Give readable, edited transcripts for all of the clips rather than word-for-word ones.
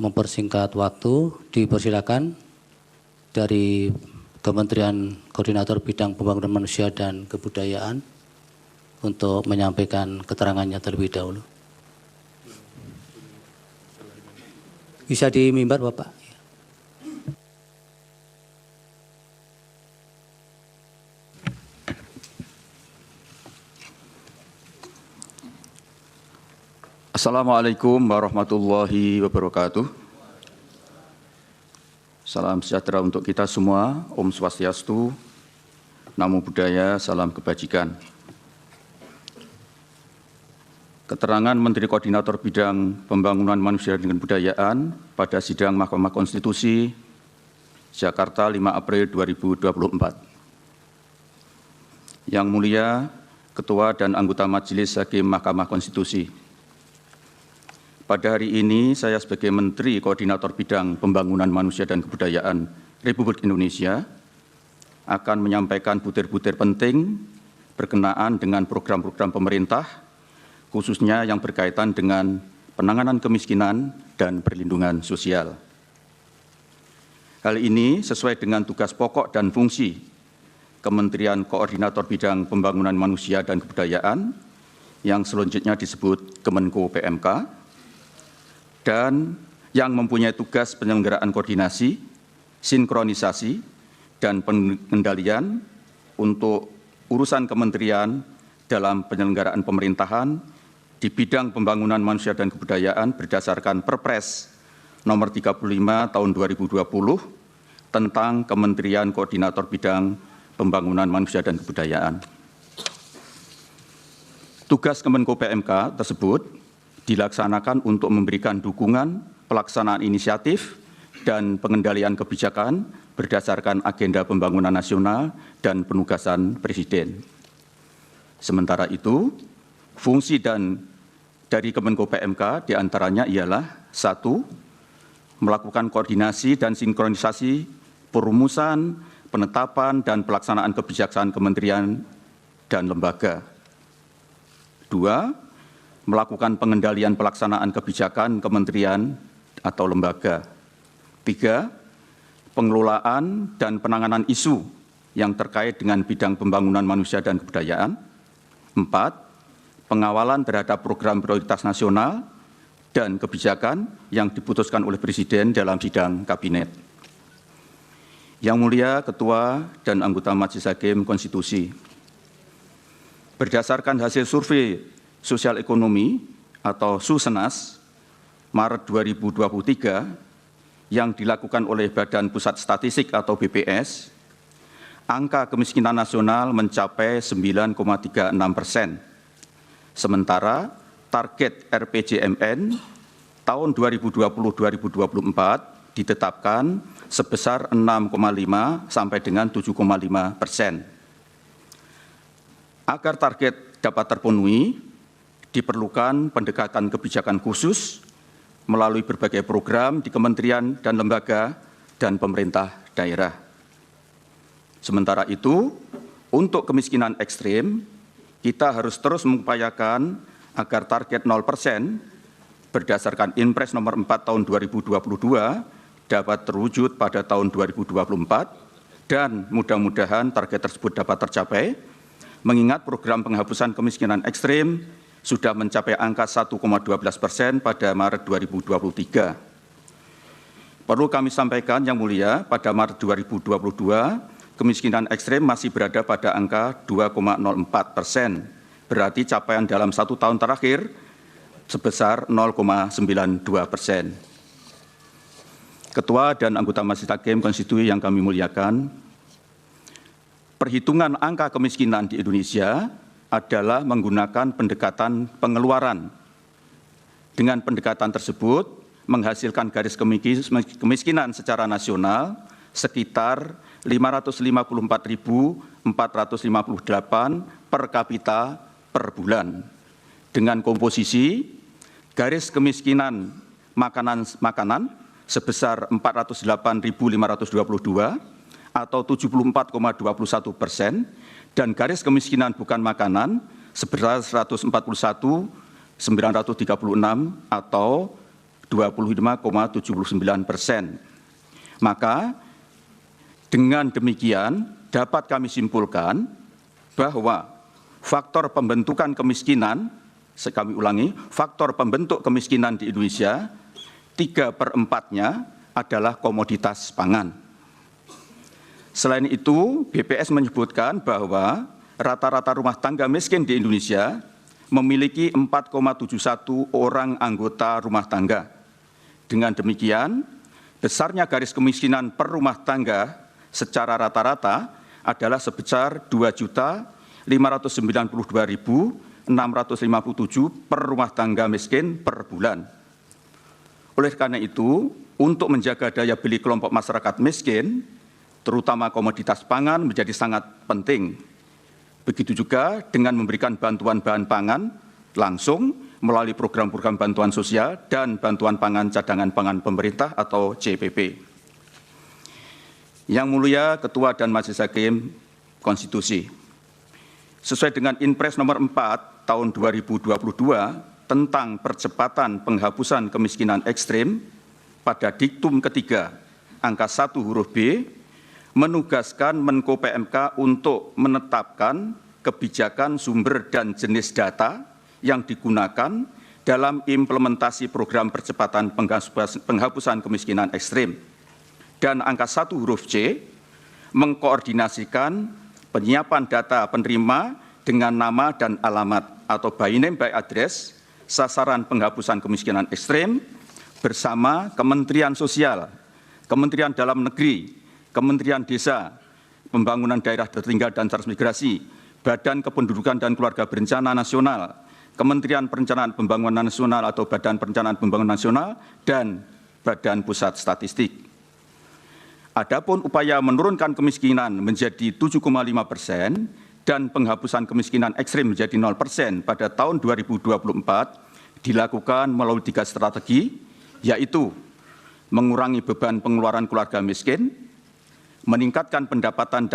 mempersingkat waktu, dipersilakan dari Kementerian Koordinator Bidang Pembangunan Manusia dan Kebudayaan untuk menyampaikan keterangannya terlebih dahulu. Bisa di mimbar, Bapak. Assalamualaikum warahmatullahi wabarakatuh. Salam sejahtera untuk kita semua. Om Swastiastu, Namo Buddhaya, salam kebajikan. Keterangan Menteri Koordinator Bidang Pembangunan Manusia dan Kebudayaan pada sidang Mahkamah Konstitusi Jakarta 5 April 2024. Yang mulia Ketua dan anggota Majelis Hakim Mahkamah Konstitusi. Pada hari ini, saya sebagai Menteri Koordinator Bidang Pembangunan Manusia dan Kebudayaan Republik Indonesia akan menyampaikan butir-butir penting berkenaan dengan program-program pemerintah, khususnya yang berkaitan dengan penanganan kemiskinan dan perlindungan sosial. Hal ini sesuai dengan tugas pokok dan fungsi Kementerian Koordinator Bidang Pembangunan Manusia dan Kebudayaan yang selanjutnya disebut Kemenko PMK, dan yang mempunyai tugas penyelenggaraan koordinasi, sinkronisasi, dan pengendalian untuk urusan kementerian dalam penyelenggaraan pemerintahan di bidang pembangunan manusia dan kebudayaan berdasarkan Perpres nomor 35 tahun 2020 tentang Kementerian Koordinator Bidang Pembangunan Manusia dan Kebudayaan. Tugas Kemenko PMK tersebut dilaksanakan untuk memberikan dukungan pelaksanaan inisiatif dan pengendalian kebijakan berdasarkan agenda pembangunan nasional dan penugasan Presiden. Sementara itu, fungsi dari Kemenko PMK diantaranya ialah 1. Melakukan koordinasi dan sinkronisasi perumusan, penetapan, dan pelaksanaan kebijakan kementerian dan lembaga. 2. Melakukan pengendalian pelaksanaan kebijakan kementerian atau lembaga. 3. Pengelolaan dan penanganan isu yang terkait dengan bidang pembangunan manusia dan kebudayaan. 4. Pengawalan terhadap program prioritas nasional dan kebijakan yang diputuskan oleh Presiden dalam sidang kabinet. Yang mulia Ketua dan anggota Majelis Hakim Konstitusi, berdasarkan hasil survei Sosial Ekonomi atau Susenas Maret 2023 yang dilakukan oleh Badan Pusat Statistik atau BPS, angka kemiskinan nasional mencapai 9,36%. Sementara target RPJMN tahun 2020-2024 ditetapkan sebesar 6,5 sampai dengan 7,5%. Agar target dapat terpenuhi, diperlukan pendekatan kebijakan khusus melalui berbagai program di kementerian dan lembaga dan pemerintah daerah. Sementara itu, untuk kemiskinan ekstrim, kita harus terus mengupayakan agar target 0% berdasarkan Inpres nomor 4 tahun 2022 dapat terwujud pada tahun 2024 dan mudah-mudahan target tersebut dapat tercapai, mengingat program penghapusan kemiskinan ekstrim sudah mencapai angka 1,12% pada Maret 2023. Perlu kami sampaikan yang mulia, pada Maret 2022, kemiskinan ekstrim masih berada pada angka 2,04%. Berarti capaian dalam 1 tahun terakhir sebesar 0,92%. Ketua dan anggota Majelis Hakim Konstitusi yang kami muliakan, perhitungan angka kemiskinan di Indonesia adalah menggunakan pendekatan pengeluaran. Dengan pendekatan tersebut, menghasilkan garis kemiskinan secara nasional sekitar 554.458 per kapita per bulan. Dengan komposisi garis kemiskinan makanan sebesar 408.522 atau 74,21%, dan garis kemiskinan bukan makanan sebesar 141.936 atau 25,79%. Maka dengan demikian dapat kami simpulkan bahwa faktor pembentukan kemiskinan, kami ulangi, faktor pembentuk kemiskinan di Indonesia 3/4-nya adalah komoditas pangan. Selain itu, BPS menyebutkan bahwa rata-rata rumah tangga miskin di Indonesia memiliki 4,71 orang anggota rumah tangga. Dengan demikian, besarnya garis kemiskinan per rumah tangga secara rata-rata adalah sebesar 2.592.657 per rumah tangga miskin per bulan. Oleh karena itu, untuk menjaga daya beli kelompok masyarakat miskin, terutama komoditas pangan menjadi sangat penting. Begitu juga dengan memberikan bantuan bahan pangan langsung melalui program-program bantuan sosial dan bantuan pangan cadangan pangan pemerintah atau CPP. Yang Mulia Ketua dan Majelis Hakim Konstitusi, sesuai dengan Inpres nomor 4 tahun 2022 tentang percepatan penghapusan kemiskinan ekstrim, pada diktum ketiga angka 1 huruf B, menugaskan Menko PMK untuk menetapkan kebijakan sumber dan jenis data yang digunakan dalam implementasi program percepatan penghapusan kemiskinan ekstrim. Dan angka 1 huruf C, mengkoordinasikan penyiapan data penerima dengan nama dan alamat atau by name by address sasaran penghapusan kemiskinan ekstrim bersama Kementerian Sosial, Kementerian Dalam Negeri, Kementerian Desa, Pembangunan Daerah Tertinggal dan Transmigrasi, Badan Kependudukan dan Keluarga Berencana Nasional, Kementerian Perencanaan Pembangunan Nasional atau Badan Perencanaan Pembangunan Nasional, dan Badan Pusat Statistik. Adapun upaya menurunkan kemiskinan menjadi 7,5% dan penghapusan kemiskinan ekstrim menjadi 0% pada tahun 2024 dilakukan melalui 3 strategi, yaitu mengurangi beban pengeluaran keluarga miskin, meningkatkan pendapatan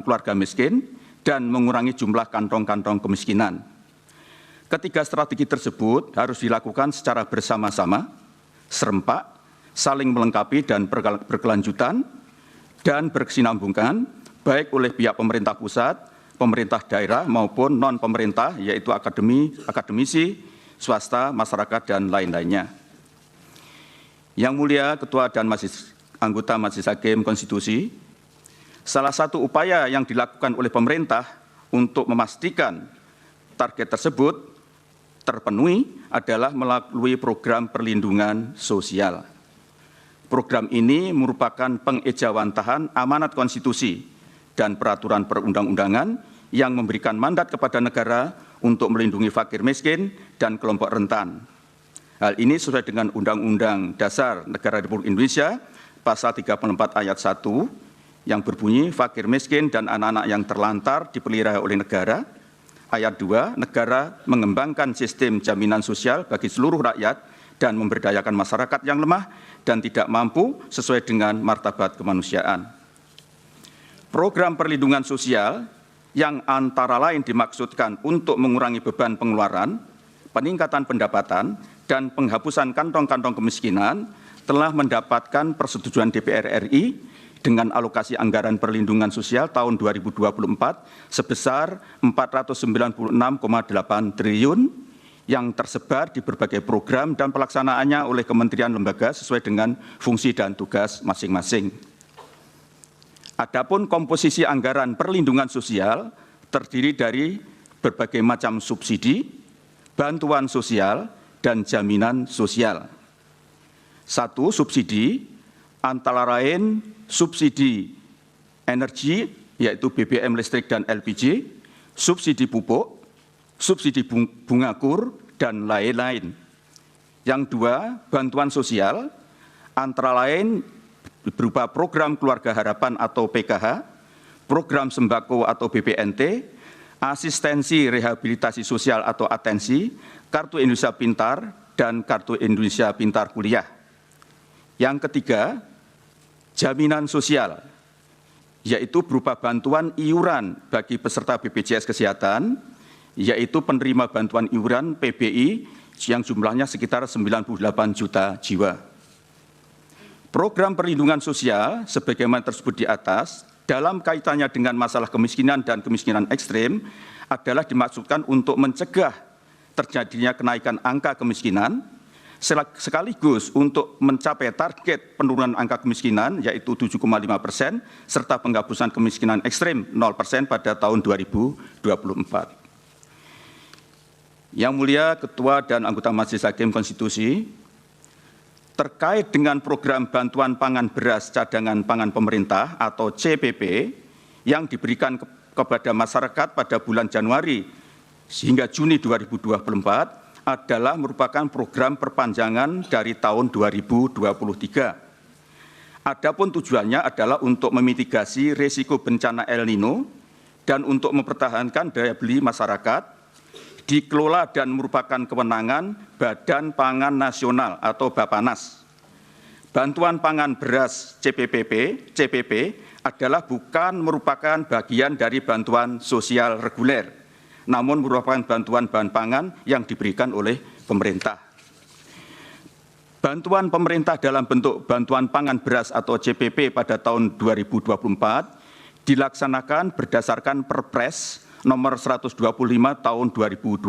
keluarga miskin, dan mengurangi jumlah kantong-kantong kemiskinan. Ketiga strategi tersebut harus dilakukan secara bersama-sama, serempak, saling melengkapi dan berkelanjutan, dan berkesinambungan, baik oleh pihak pemerintah pusat, pemerintah daerah maupun non-pemerintah, yaitu akademisi, swasta, masyarakat, dan lain-lainnya. Yang Mulia Ketua dan Anggota Majelis Hakim Konstitusi, salah satu upaya yang dilakukan oleh pemerintah untuk memastikan target tersebut terpenuhi adalah melalui program perlindungan sosial. Program ini merupakan pengejawantahan amanat konstitusi dan peraturan perundang-undangan yang memberikan mandat kepada negara untuk melindungi fakir miskin dan kelompok rentan. Hal ini sesuai dengan Undang-Undang Dasar Negara Republik Indonesia Pasal 34 ayat 1 yang berbunyi fakir miskin dan anak-anak yang terlantar dipelihara oleh negara. Ayat 2, negara mengembangkan sistem jaminan sosial bagi seluruh rakyat dan memberdayakan masyarakat yang lemah dan tidak mampu sesuai dengan martabat kemanusiaan. Program perlindungan sosial yang antara lain dimaksudkan untuk mengurangi beban pengeluaran, peningkatan pendapatan, dan penghapusan kantong-kantong kemiskinan telah mendapatkan persetujuan DPR RI dengan alokasi anggaran perlindungan sosial tahun 2024 sebesar 496,8 triliun yang tersebar di berbagai program dan pelaksanaannya oleh kementerian lembaga sesuai dengan fungsi dan tugas masing-masing. Adapun komposisi anggaran perlindungan sosial terdiri dari berbagai macam subsidi, bantuan sosial, dan jaminan sosial. 1. Subsidi antara lain subsidi energi yaitu BBM listrik dan LPG, subsidi pupuk, subsidi bunga kur, dan lain-lain. Yang 2, bantuan sosial antara lain berupa program Keluarga Harapan atau PKH, program sembako atau BPNT, asistensi rehabilitasi sosial atau atensi, Kartu Indonesia Pintar, dan Kartu Indonesia Pintar Kuliah. Yang ketiga, jaminan sosial, yaitu berupa bantuan iuran bagi peserta BPJS Kesehatan, yaitu penerima bantuan iuran PBI yang jumlahnya sekitar 98 juta jiwa. Program perlindungan sosial sebagaimana tersebut di atas dalam kaitannya dengan masalah kemiskinan dan kemiskinan ekstrem adalah dimaksudkan untuk mencegah terjadinya kenaikan angka kemiskinan sekaligus untuk mencapai target penurunan angka kemiskinan yaitu 7,5% serta penghapusan kemiskinan ekstrem 0% pada tahun 2024. Yang mulia Ketua dan anggota Majelis Hakim Konstitusi, terkait dengan program bantuan pangan beras cadangan pangan pemerintah atau CPP yang diberikan kepada masyarakat pada bulan Januari hingga Juni 2024 adalah merupakan program perpanjangan dari tahun 2023. Adapun tujuannya adalah untuk memitigasi risiko bencana El Nino dan untuk mempertahankan daya beli masyarakat, dikelola dan merupakan kewenangan Badan Pangan Nasional atau Bapanas. Bantuan pangan beras CPP adalah bukan merupakan bagian dari bantuan sosial reguler, namun merupakan bantuan bahan pangan yang diberikan oleh pemerintah. Bantuan pemerintah dalam bentuk bantuan pangan beras atau CPP pada tahun 2024 dilaksanakan berdasarkan Perpres nomor 125 tahun 2022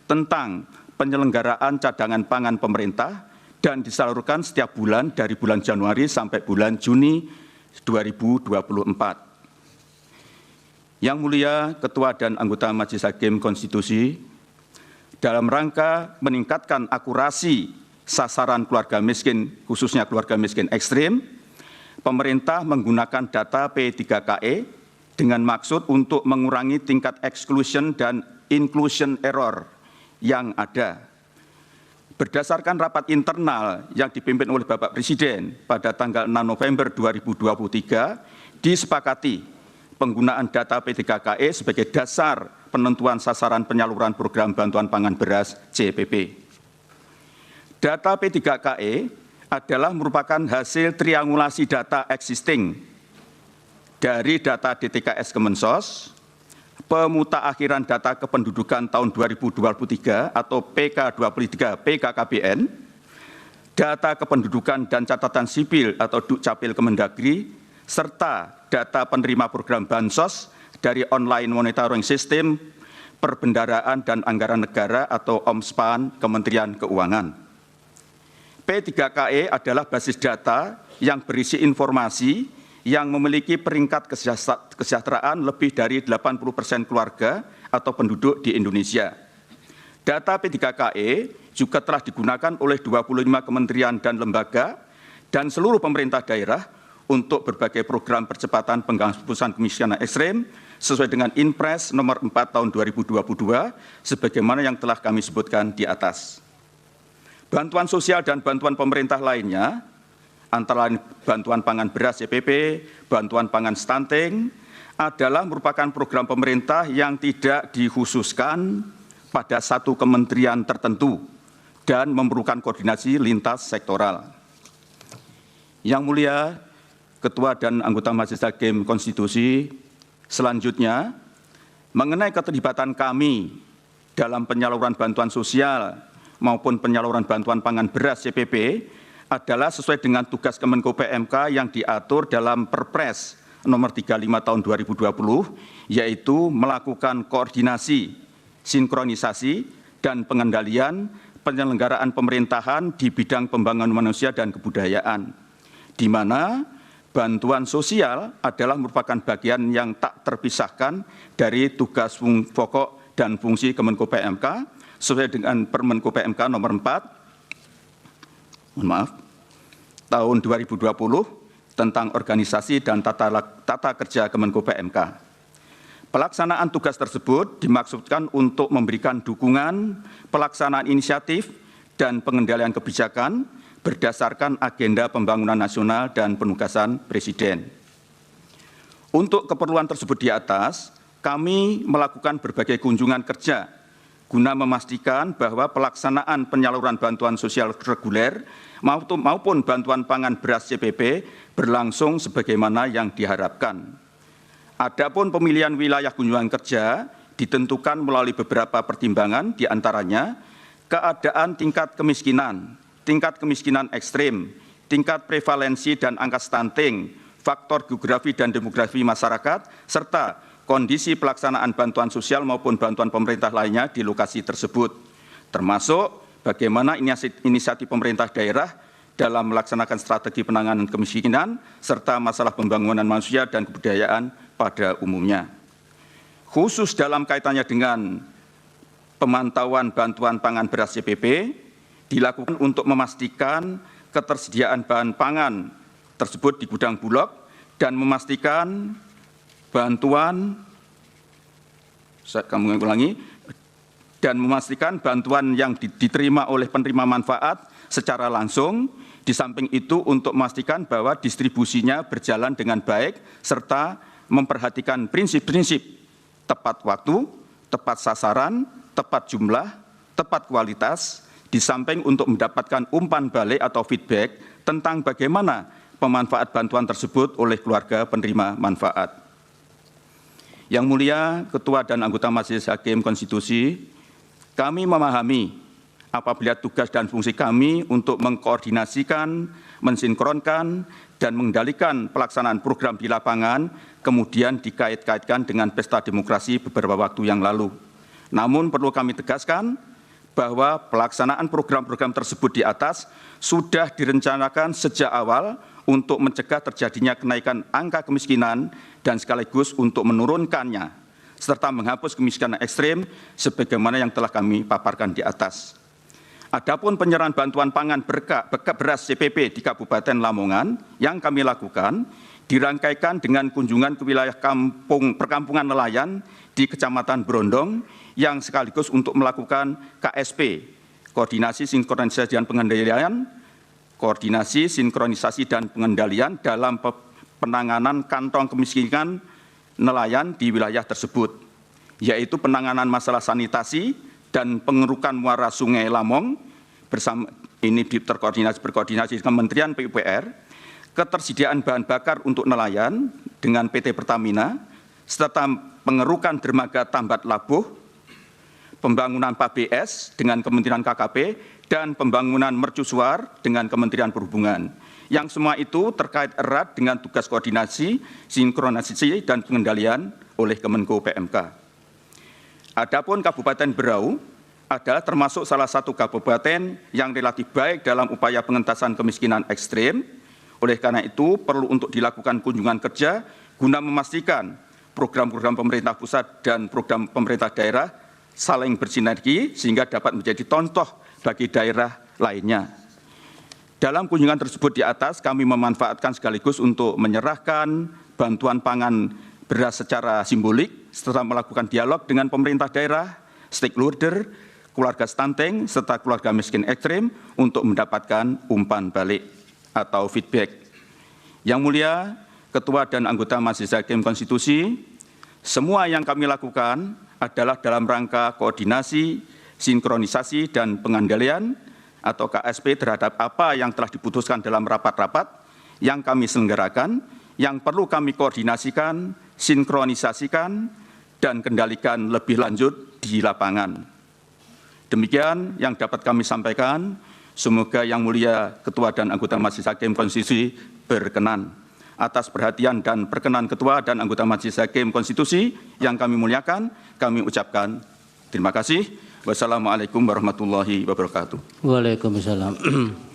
tentang penyelenggaraan cadangan pangan pemerintah dan disalurkan setiap bulan dari bulan Januari sampai bulan Juni 2024. Yang mulia Ketua dan anggota Majelis Hakim Konstitusi, dalam rangka meningkatkan akurasi sasaran keluarga miskin, khususnya keluarga miskin ekstrim, pemerintah menggunakan data P3KE dengan maksud untuk mengurangi tingkat exclusion dan inclusion error yang ada. Berdasarkan rapat internal yang dipimpin oleh Bapak Presiden pada tanggal 6 November 2023, disepakati penggunaan data P3KE sebagai dasar penentuan sasaran penyaluran program bantuan pangan beras CPP. Data P3KE adalah merupakan hasil triangulasi data existing dari data DTKS Kemensos, pemutakhiran data kependudukan tahun 2023 atau PK23 PKKBN, data kependudukan dan catatan sipil atau Dukcapil Kemendagri, serta data penerima program Bansos dari online monitoring sistem perbendaraan dan anggaran negara atau OMSPAN Kementerian Keuangan. P3KE adalah basis data yang berisi informasi yang memiliki peringkat kesejahteraan lebih dari 80% keluarga atau penduduk di Indonesia. Data P3KE juga telah digunakan oleh 25 kementerian dan lembaga dan seluruh pemerintah daerah untuk berbagai program percepatan penghapusan kemiskinan ekstrem sesuai dengan Inpres nomor 4 tahun 2022 sebagaimana yang telah kami sebutkan di atas. Bantuan sosial dan bantuan pemerintah lainnya antara lain bantuan pangan beras CPP, bantuan pangan stunting adalah merupakan program pemerintah yang tidak dikhususkan pada satu kementerian tertentu dan memerlukan koordinasi lintas sektoral. Yang mulia Ketua dan anggota Majelis Hakim Konstitusi, selanjutnya mengenai keterlibatan kami dalam penyaluran bantuan sosial maupun penyaluran bantuan pangan beras CPP adalah sesuai dengan tugas Kemenko PMK yang diatur dalam Perpres nomor 35 tahun 2020, yaitu melakukan koordinasi, sinkronisasi, dan pengendalian penyelenggaraan pemerintahan di bidang pembangunan manusia dan kebudayaan, di mana bantuan sosial adalah merupakan bagian yang tak terpisahkan dari tugas pokok dan fungsi Kemenko PMK sesuai dengan Permenko PMK nomor 4 tahun 2020 tentang organisasi dan tata kerja Kemenko PMK. Pelaksanaan tugas tersebut dimaksudkan untuk memberikan dukungan pelaksanaan inisiatif dan pengendalian kebijakan berdasarkan agenda pembangunan nasional dan penugasan Presiden. Untuk keperluan tersebut di atas, kami melakukan berbagai kunjungan kerja guna memastikan bahwa pelaksanaan penyaluran bantuan sosial reguler maupun bantuan pangan beras CPP berlangsung sebagaimana yang diharapkan. Adapun pemilihan wilayah kunjungan kerja ditentukan melalui beberapa pertimbangan, di antaranya keadaan tingkat kemiskinan ekstrim, tingkat prevalensi dan angka stunting, faktor geografi dan demografi masyarakat, serta kondisi pelaksanaan bantuan sosial maupun bantuan pemerintah lainnya di lokasi tersebut, termasuk bagaimana inisiatif pemerintah daerah dalam melaksanakan strategi penanganan kemiskinan, serta masalah pembangunan manusia dan kebudayaan pada umumnya. Khusus dalam kaitannya dengan pemantauan bantuan pangan beras CPP, dilakukan untuk memastikan ketersediaan bahan pangan tersebut di gudang Bulog dan memastikan bantuan, bantuan yang diterima oleh penerima manfaat secara langsung. Di samping itu untuk memastikan bahwa distribusinya berjalan dengan baik serta memperhatikan prinsip-prinsip tepat waktu, tepat sasaran, tepat jumlah, tepat kualitas, di samping untuk mendapatkan umpan balik atau feedback tentang bagaimana pemanfaat bantuan tersebut oleh keluarga penerima manfaat. Yang mulia Ketua dan anggota Majelis Hakim Konstitusi, kami memahami apabila tugas dan fungsi kami untuk mengkoordinasikan, mensinkronkan, dan mengendalikan pelaksanaan program di lapangan, kemudian dikait-kaitkan dengan pesta demokrasi beberapa waktu yang lalu. Namun perlu kami tegaskan bahwa pelaksanaan program-program tersebut di atas sudah direncanakan sejak awal untuk mencegah terjadinya kenaikan angka kemiskinan dan sekaligus untuk menurunkannya, serta menghapus kemiskinan ekstrim sebagaimana yang telah kami paparkan di atas. Adapun penyerahan bantuan pangan beras CPP di Kabupaten Lamongan yang kami lakukan dirangkaikan dengan kunjungan ke wilayah perkampungan nelayan di Kecamatan Brondong yang sekaligus untuk melakukan KSP, koordinasi sinkronisasi dan pengendalian dalam penanganan kantong kemiskinan nelayan di wilayah tersebut, yaitu penanganan masalah sanitasi dan pengerukan muara Sungai Lamong bersama ini berkoordinasi dengan Kementerian PUPR, ketersediaan bahan bakar untuk nelayan dengan PT Pertamina, serta pengerukan dermaga Tambat Labuh, pembangunan PABS dengan Kementerian KKP, dan pembangunan mercusuar dengan Kementerian Perhubungan. Yang semua itu terkait erat dengan tugas koordinasi, sinkronisasi, dan pengendalian oleh Kemenko PMK. Adapun Kabupaten Berau adalah termasuk salah satu kabupaten yang relatif baik dalam upaya pengentasan kemiskinan ekstrim. Oleh karena itu, perlu untuk dilakukan kunjungan kerja guna memastikan program-program pemerintah pusat dan program pemerintah daerah saling bersinergi sehingga dapat menjadi contoh bagi daerah lainnya. Dalam kunjungan tersebut di atas, kami memanfaatkan sekaligus untuk menyerahkan bantuan pangan beras secara simbolik, serta melakukan dialog dengan pemerintah daerah, stakeholder, keluarga stunting, serta keluarga miskin ekstrim untuk mendapatkan umpan balik atau feedback. Yang mulia, Ketua dan anggota Majelis Hakim Konstitusi, semua yang kami lakukan adalah dalam rangka koordinasi, sinkronisasi, dan pengendalian atau KSP terhadap apa yang telah diputuskan dalam rapat-rapat yang kami selenggarakan, yang perlu kami koordinasikan, sinkronisasikan, dan kendalikan lebih lanjut di lapangan. Demikian yang dapat kami sampaikan. Semoga Yang Mulia Ketua dan anggota Majelis Hakim Konstitusi berkenan. Atas perhatian dan perkenan Ketua dan anggota Majelis Hakim Konstitusi yang kami muliakan, kami ucapkan terima kasih. Wassalamualaikum warahmatullahi wabarakatuh. Waalaikumsalam.